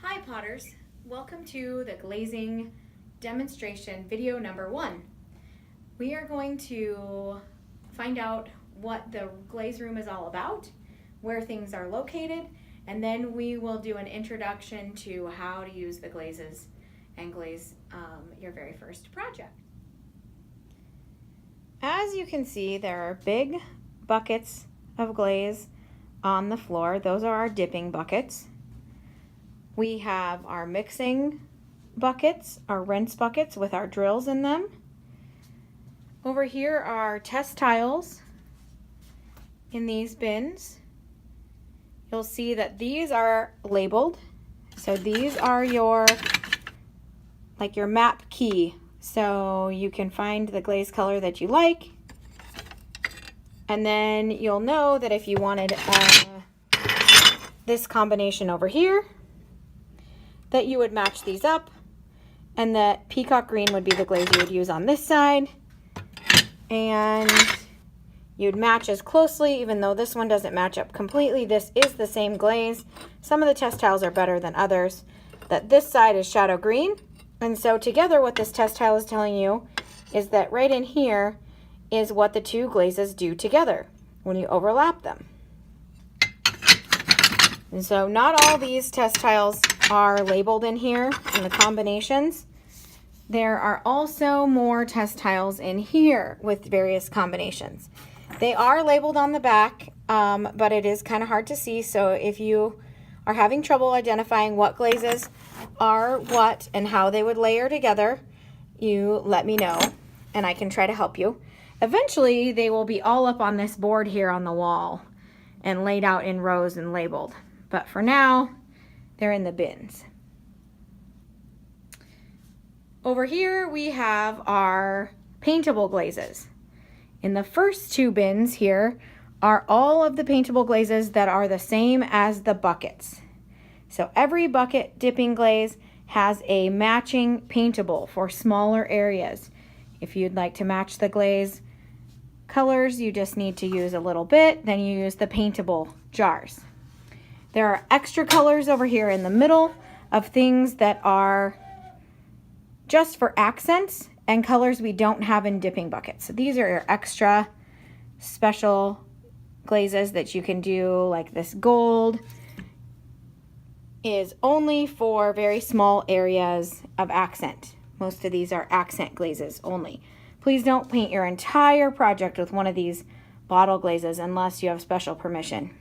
Hi Potters, welcome to the glazing demonstration video number 1. We are going to find out what the glaze room is all about, where things are located, and then we will do an introduction to how to use the glazes and glaze your very first project. As you can see, there are big buckets of glaze on the floor. Those are our dipping buckets. We have our mixing buckets, our rinse buckets with our drills in them. Over here are test tiles in these bins. You'll see that these are labeled. So these are your map key. So you can find the glaze color that you like. And then you'll know that if you wanted this combination over here, that you would match these up, and that peacock green would be the glaze you would use on this side, and you'd match as closely, even though this one doesn't match up completely. This is the same glaze. Some of the test tiles are better than others. That this side is shadow green, and so together what this test tile is telling you is that right in here is what the two glazes do together when you overlap them. And so not all these test tiles are labeled in here in the combinations. There are also more test tiles in here with various combinations. They are labeled on the back, but it is kind of hard to see. So if you are having trouble identifying what glazes are what and how they would layer together, you let me know and I can try to help you. Eventually, they will be all up on this board here on the wall and laid out in rows and labeled. But for now, they're in the bins. Over here, we have our paintable glazes. In the first two bins here are all of the paintable glazes that are the same as the buckets. So every bucket dipping glaze has a matching paintable for smaller areas. If you'd like to match the glaze colors, you just need to use a little bit, then you use the paintable jars. There are extra colors over here in the middle of things that are just for accents and colors we don't have in dipping buckets. So these are your extra special glazes that you can do, like this gold is only for very small areas of accent. Most of these are accent glazes only. Please don't paint your entire project with one of these bottle glazes unless you have special permission.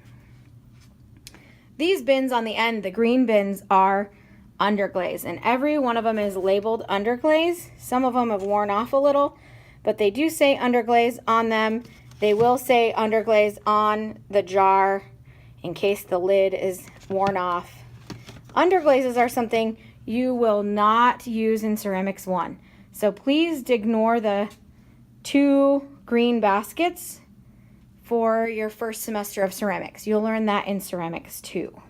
These bins on the end, the green bins, are underglaze, and every one of them is labeled underglaze. Some of them have worn off a little, but they do say underglaze on them. They will say underglaze on the jar in case the lid is worn off. Underglazes are something you will not use in Ceramics 1. So please ignore the 2 green baskets for your first semester of ceramics. You'll learn that in Ceramics 2.